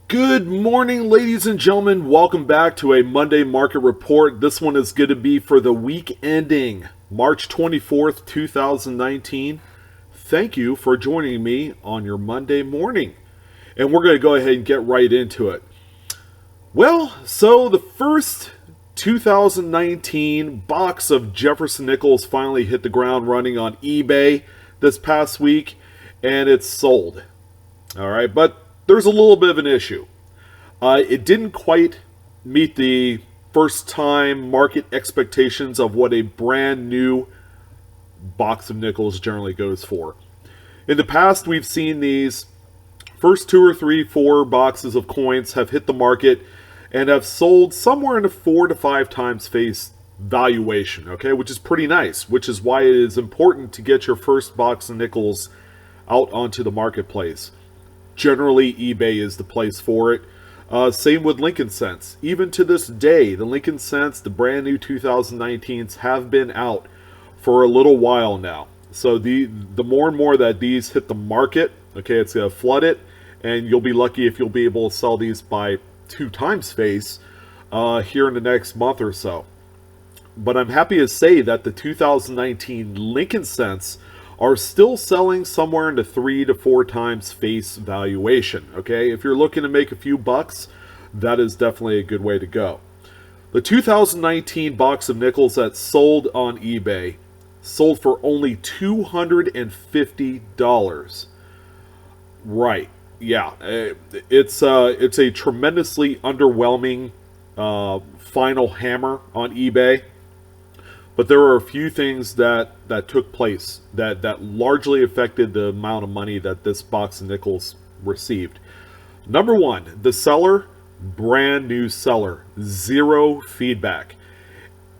Good morning, ladies and gentlemen. Welcome back to a Monday Market Report. This one is going to be for the week ending March 24th, 2019. Thank you for joining me on your Monday morning. And we're going to go ahead and get right into it. Well, so the first 2019 box of Jefferson Nickels finally hit the ground running on eBay this past week, and it's sold. All right, but there's a little bit of an issue. It didn't quite meet the first time market expectations of what a brand new box of nickels generally goes for. In the past, we've seen these first 2 or 3, 4 boxes of coins have hit the market and have sold somewhere in a 4 to 5 times face valuation, okay, which is pretty nice, which is why it is important to get your first box of nickels out onto the marketplace. Generally, eBay is the place for it. Same with Lincoln Cents. Even to this day, the Lincoln Cents, the brand new 2019s, have been out for a little while now. So the more and more that these hit the market, okay, it's going to flood it, and you'll be lucky if you'll be able to sell these by 2 times face here in the next month or so. But I'm happy to say that the 2019 Lincoln Cents are still selling somewhere in the 3 to 4 times face valuation. Okay, if you're looking to make a few bucks, that is definitely a good way to go. The 2019 box of nickels that sold on eBay sold for only $250. Right? Yeah, it's a tremendously underwhelming final hammer on eBay. But there were a few things that took place that largely affected the amount of money that this box of nickels received. Number one, the seller, brand new seller, 0 feedback.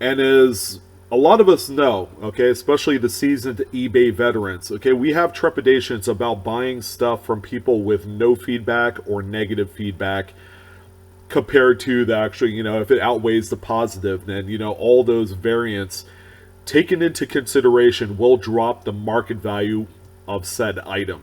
And as a lot of us know, okay, especially the seasoned eBay veterans, okay, we have trepidations about buying stuff from people with no feedback or negative feedback, compared to the actually, if it outweighs the positive, then, all those variants taken into consideration will drop the market value of said item.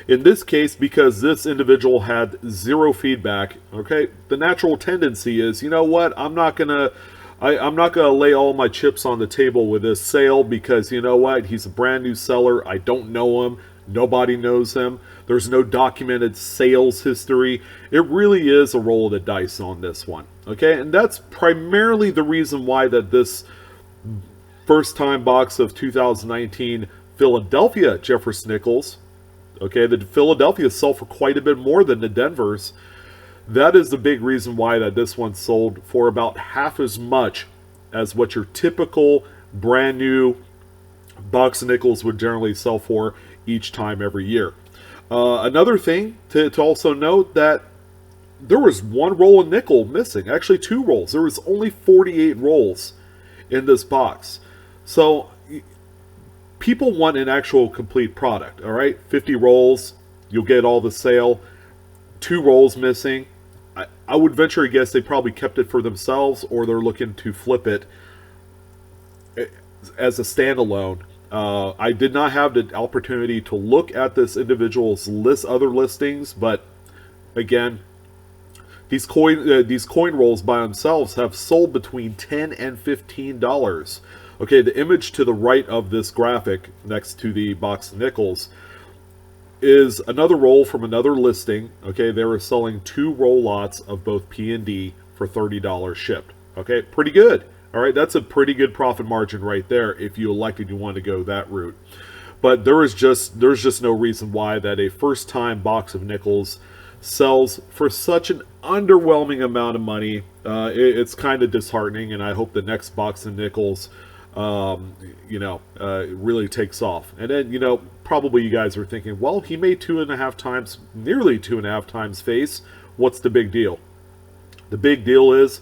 In this case, because this individual had 0 feedback, okay, the natural tendency is, I'm not gonna lay all my chips on the table with this sale because, he's a brand new seller. I don't know him. Nobody knows him. There's no documented sales history. It really is a roll of the dice on this one. Okay, and that's primarily the reason why that this first time box of 2019 Philadelphia Jefferson Nickels, okay, the Philadelphia sell for quite a bit more than the Denvers. That is the big reason why that this one sold for about half as much as what your typical brand new box of nickels would generally sell for each time every year. Another thing to also note that there was 1 roll of nickel missing. Actually, 2 rolls. There was only 48 rolls in this box. So people want an actual complete product. All right, 50 rolls, you'll get all the sale. 2 rolls missing. I would venture to guess they probably kept it for themselves, or they're looking to flip it as a standalone. I did not have the opportunity to look at this individual's other listings, but again, these coin rolls by themselves have sold between $10 and $15. Okay, the image to the right of this graphic next to the box of nickels is another roll from another listing. Okay, they were selling 2 roll lots of both P and D for $30 shipped. Okay, pretty good. All right, that's a pretty good profit margin right there if you elected you want to go that route. But there's just no reason why that a first-time box of nickels sells for such an underwhelming amount of money. It's kind of disheartening, and I hope the next box of nickels, really takes off. And then, probably you guys are thinking, well, he made 2.5 times, nearly 2.5 times face. What's the big deal? The big deal is,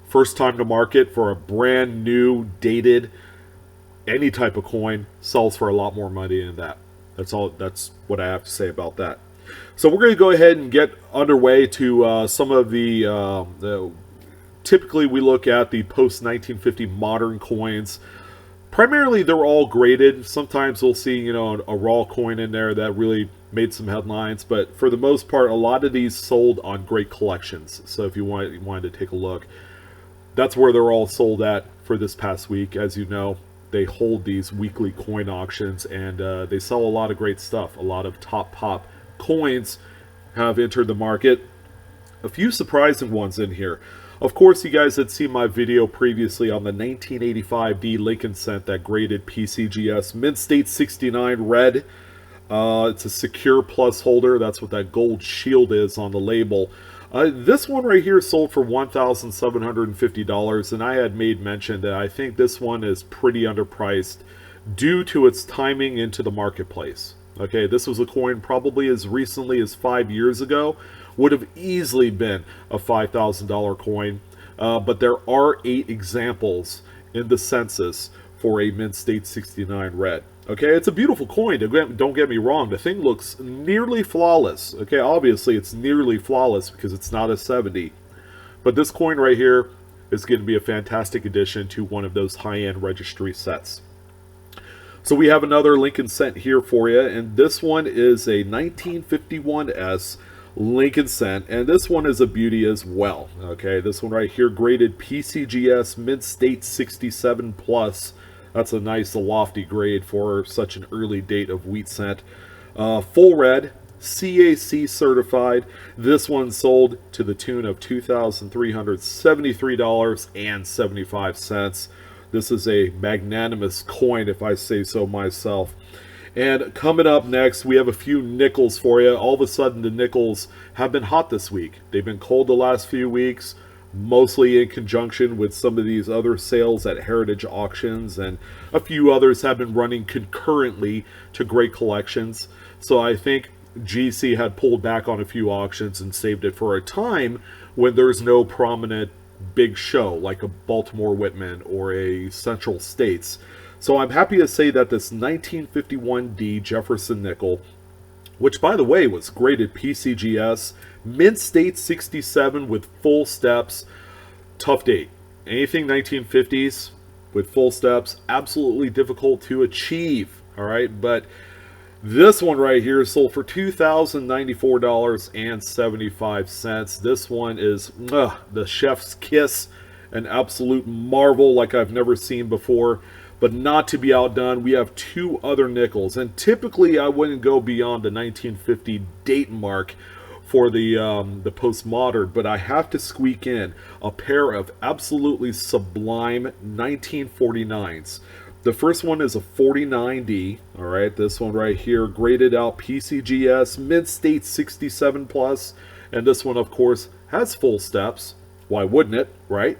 first time to market for a brand new, dated, any type of coin sells for a lot more money than that. That's all. That's what I have to say about that. So we're going to go ahead and get underway to some of the typically we look at the post-1950 modern coins. Primarily, they're all graded. Sometimes we'll see, a raw coin in there that really made some headlines, but for the most part, a lot of these sold on great collections. So if you wanted to take a look, that's where they're all sold at for this past week. As you know, they hold these weekly coin auctions, and they sell a lot of great stuff. A lot of top pop coins have entered the market. A few surprising ones in here. Of course, you guys had seen my video previously on the 1985 D Lincoln cent, that graded PCGS Mint State 69 red. It's a secure plus holder. That's what that gold shield is on the label. This one right here sold for $1,750, and I had made mention that I think this one is pretty underpriced due to its timing into the marketplace. Okay, this was a coin probably as recently as 5 years ago. Would have easily been a $5,000 coin, but there are 8 examples in the census for a Mint State 69 red. Okay, it's a beautiful coin, don't get me wrong. The thing looks nearly flawless. Okay, obviously it's nearly flawless because it's not a 70. But this coin right here is going to be a fantastic addition to one of those high-end registry sets. So we have another Lincoln cent here for you, and this one is a 1951S Lincoln cent, and this one is a beauty as well. Okay, this one right here graded PCGS Mint State 67 plus. That's a nice lofty grade for such an early date of wheat cent. Full red, CAC certified. This one sold to the tune of $2,373.75. This is a magnanimous coin, if I say so myself. And coming up next, we have a few nickels for you. All of a sudden, the nickels have been hot this week. They've been cold the last few weeks, mostly in conjunction with some of these other sales at heritage auctions, and a few others have been running concurrently to great collections. So I think GC had pulled back on a few auctions and saved it for a time when there's no prominent big show like a Baltimore Whitman or a Central States. So I'm happy to say that this 1951D Jefferson nickel, which by the way was graded PCGS, Mint State 67 with full steps, tough date. Anything 1950s with full steps, absolutely difficult to achieve, all right? But this one right here sold for $2,094.75. This one is the chef's kiss, an absolute marvel like I've never seen before. But not to be outdone, we have 2 other nickels. And typically I wouldn't go beyond the 1950 date mark for the postmodern, but I have to squeak in a pair of absolutely sublime 1949s. The first one is a 49D, all right? This one right here, graded out PCGS, Mint State 67 plus, and this one, of course, has full steps. Why wouldn't it, right?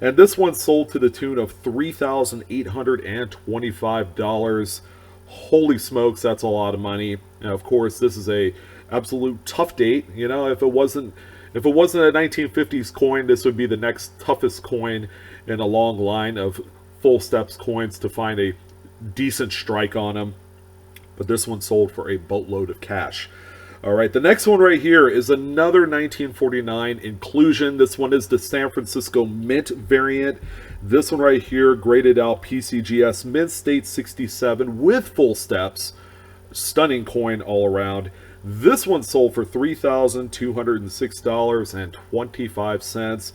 And this one sold to the tune of $3,825. Holy smokes, that's a lot of money. And of course, this is a absolute tough date. You know, if it wasn't a 1950s coin, this would be the next toughest coin in a long line of full steps coins to find a decent strike on them. But this one sold for a boatload of cash. All right, the next one right here is another 1949 inclusion. This one is the San Francisco Mint variant. This one right here, graded out PCGS Mint State 67 with full steps. Stunning coin all around. This one sold for $3,206.25.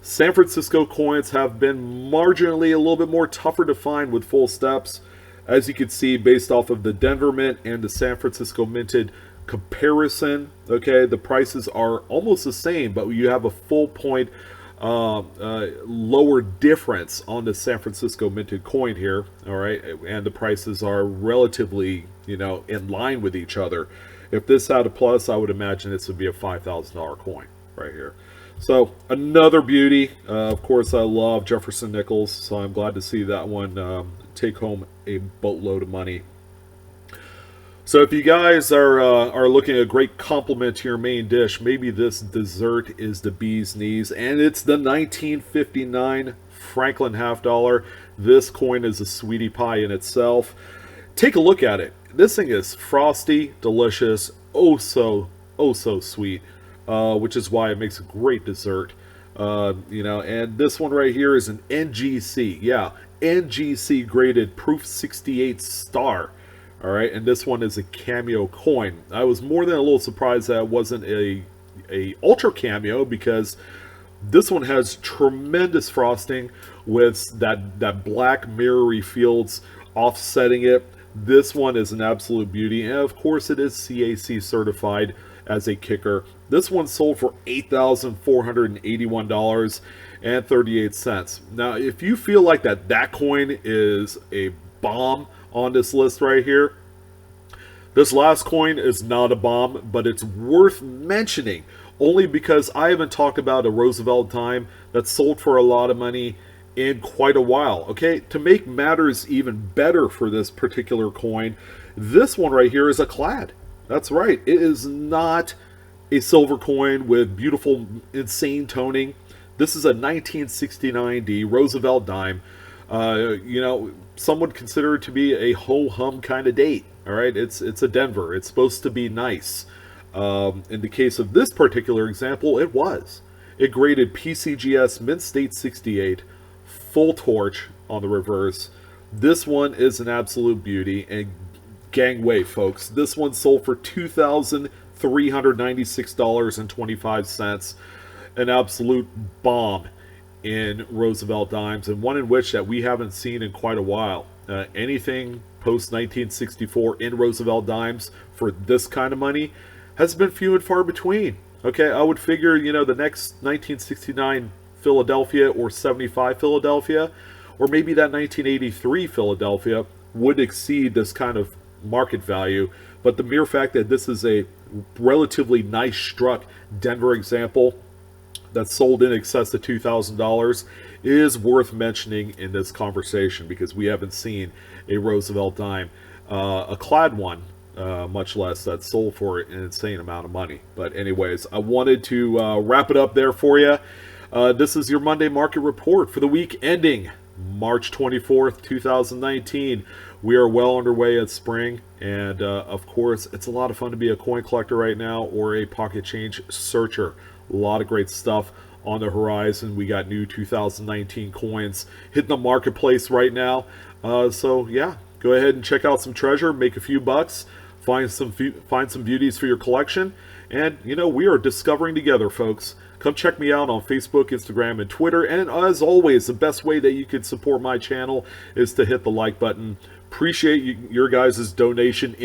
San Francisco coins have been marginally a little bit more tougher to find with full steps. As you can see, based off of the Denver Mint and the San Francisco Minted comparison, okay, the prices are almost the same, but you have a full point lower difference on the San Francisco minted coin here, all right, and the prices are relatively, you know, in line with each other. If this had a plus, I would imagine this would be a $5,000 coin right here. So another beauty. Of course, I love Jefferson nickels, so I'm glad to see that one take home a boatload of money. So if you guys are looking at a great complement to your main dish, maybe this dessert is the bee's knees, and it's the 1959 Franklin half dollar. This coin is a sweetie pie in itself. Take a look at it. This thing is frosty, delicious, oh so sweet, which is why it makes a great dessert. You know, and this one right here is an NGC, yeah, NGC graded Proof 68 star. All right, and this one is a cameo coin. I was more than a little surprised that it wasn't a ultra cameo, because this one has tremendous frosting with that black mirrory fields offsetting it. This one is an absolute beauty, and of course it is CAC certified as a kicker. This one sold for $8,481.38. Now, if you feel like that coin is a bomb on this list right here, this last coin is not a bomb, but it's worth mentioning only because I haven't talked about a Roosevelt Dime that sold for a lot of money in quite a while. Okay, to make matters even better for this particular coin, this one right here is a clad. That's right, it is not a silver coin with beautiful, insane toning. This is a 1969 D Roosevelt Dime. Some would consider it to be a ho-hum kind of date. All right, it's a Denver. It's supposed to be nice. In the case of this particular example, it was. It graded PCGS Mint State 68, full torch on the reverse. This one is an absolute beauty, and gangway, folks. This one sold for $2,396.25. An absolute bomb in Roosevelt Dimes, and one in which that we haven't seen in quite a while. Anything post 1964 in Roosevelt Dimes for this kind of money has been few and far between. Okay, I would figure, the next 1969 Philadelphia or 75 Philadelphia, or maybe that 1983 Philadelphia would exceed this kind of market value. But the mere fact that this is a relatively nice struck Denver example that sold in excess of $2,000 is worth mentioning in this conversation, because we haven't seen a Roosevelt Dime, a clad one, much less that sold for an insane amount of money. But anyways, I wanted to wrap it up there for you. This is your Monday market report for the week ending March 24th, 2019. We are well underway at spring, and of course, it's a lot of fun to be a coin collector right now, or a pocket change searcher. A lot of great stuff on the horizon. We got new 2019 coins hitting the marketplace right now. So yeah, go ahead and check out some treasure, make a few bucks, find some beauties for your collection, and we are discovering together, folks. Come check me out on Facebook, Instagram, and Twitter. And as always, the best way that you could support my channel is to hit the like button. Appreciate your guys' donation.